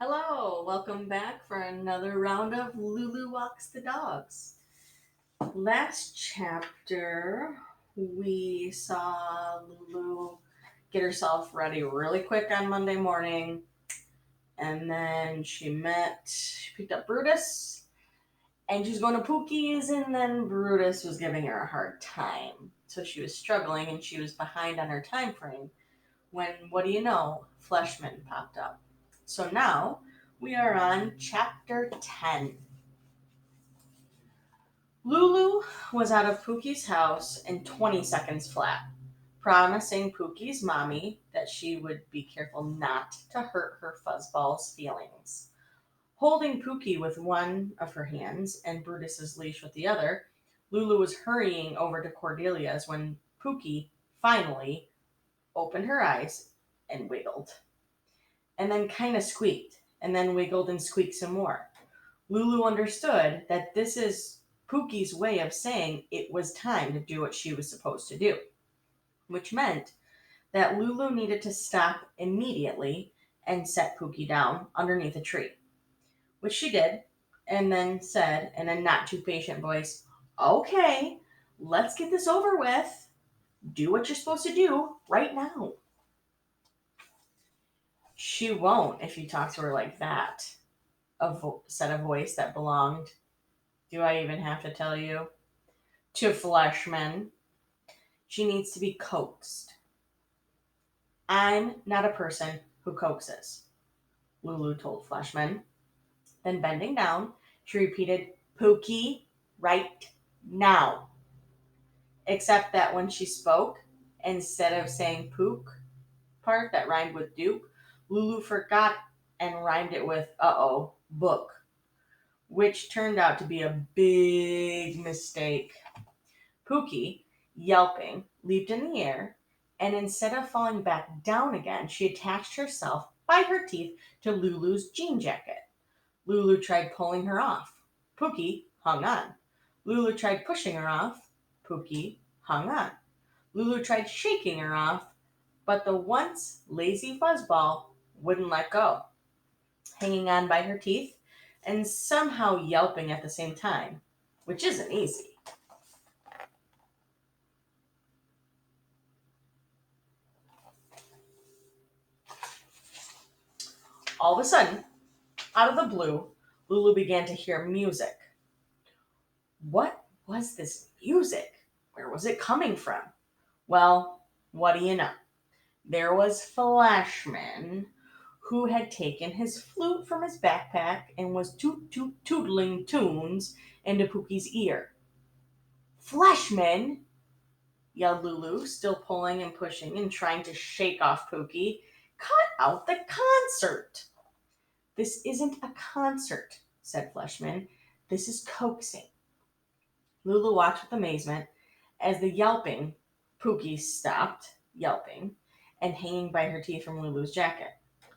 Hello, welcome back for another round of Lulu Walks the Dogs. Last chapter, we saw Lulu get herself ready really quick on Monday morning, and then she picked up Brutus, and she was going to Pookie's, and then Brutus was giving her a hard time. So she was struggling, and she was behind on her time frame when, what do you know, Fleshman popped up. So now we are on chapter 10. Lulu was out of Pookie's house in 20 seconds flat, promising Pookie's mommy that she would be careful not to hurt her fuzzball's feelings. Holding Pookie with one of her hands and Brutus's leash with the other, Lulu was hurrying over to Cordelia's when Pookie finally opened her eyes and wiggled. And then kind of squeaked, and then wiggled and squeaked some more. Lulu understood that this is Pookie's way of saying it was time to do what she was supposed to do, which meant that Lulu needed to stop immediately and set Pookie down underneath a tree, which she did, and then said in a not too patient voice, "Okay, let's get this over with. Do what you're supposed to do right now." She won't if you talk to her like that, said a voice that belonged, do I even have to tell you, to Fleshman. She needs to be coaxed. I'm not a person who coaxes, Lulu told Fleshman. Then bending down, she repeated, Pookie, right now. Except that when she spoke, instead of saying pook part that rhymed with Duke, Lulu forgot and rhymed it with book, which turned out to be a big mistake. Pookie, yelping, leaped in the air, and instead of falling back down again, she attached herself by her teeth to Lulu's jean jacket. Lulu tried pulling her off. Pookie hung on. Lulu tried pushing her off. Pookie hung on. Lulu tried shaking her off, but the once lazy fuzzball wouldn't let go, hanging on by her teeth and somehow yelping at the same time, which isn't easy. All of a sudden, out of the blue, Lulu began to hear music. What was this music? Where was it coming from? Well, what do you know? There was Flashman, who had taken his flute from his backpack and was tootling tunes into Pookie's ear. Flashman, yelled Lulu, still pulling and pushing and trying to shake off Pookie. Cut out the concert. This isn't a concert, said Fleshman. This is coaxing. Lulu watched with amazement as the yelping Pookie stopped yelping and hanging by her teeth from Lulu's jacket.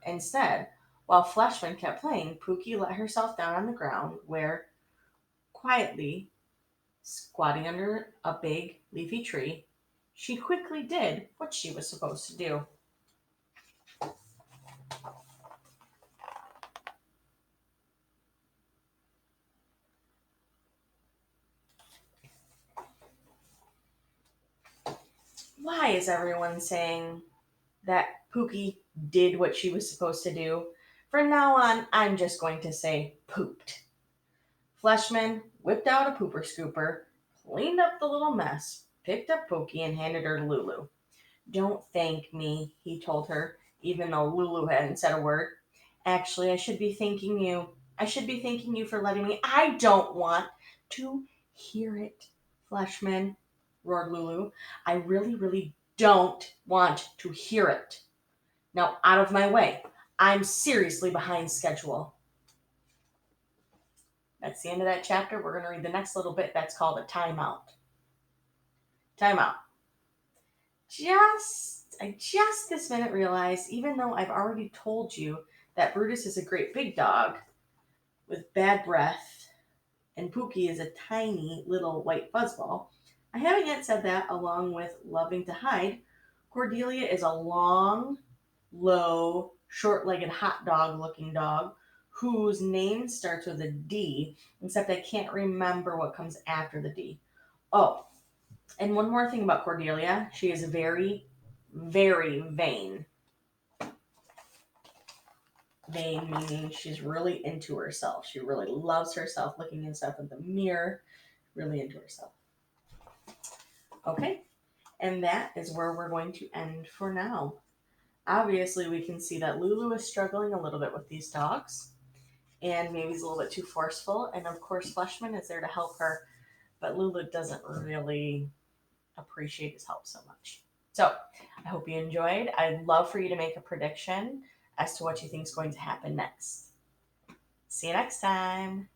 Instead, while Fleshman kept playing, Pookie let herself down on the ground where, quietly, squatting under a big leafy tree, she quickly did what she was supposed to do. Why is everyone saying that Pookie did what she was supposed to do? From now on, I'm just going to say pooped. Fleshman whipped out a pooper scooper, cleaned up the little mess, picked up Pookie, and handed her to Lulu. Don't thank me, he told her, even though Lulu hadn't said a word. Actually, I should be thanking you. I should be thanking you for letting me. I don't want to hear it, Fleshman, roared Lulu. I really, really don't want to hear it. Now, out of my way. I'm seriously behind schedule. That's the end of that chapter. We're going to read the next little bit. That's called a timeout. Timeout. I just this minute realized, even though I've already told you that Brutus is a great big dog with bad breath and Pookie is a tiny little white fuzzball, I haven't yet said that along with loving to hide, Cordelia is a long, low, short-legged hot dog looking dog whose name starts with a D, except I can't remember what comes after the D. Oh, and one more thing about Cordelia. She is very, very vain. Vain meaning she's really into herself. She really loves herself, looking at herself in the mirror, really into herself. Okay, and that is where we're going to end for now. Obviously, we can see that Lulu is struggling a little bit with these dogs, and maybe he's a little bit too forceful. And of course, Fleshman is there to help her, but Lulu doesn't really appreciate his help so much. So I hope you enjoyed. I'd love for you to make a prediction as to what you think is going to happen next. See you next time.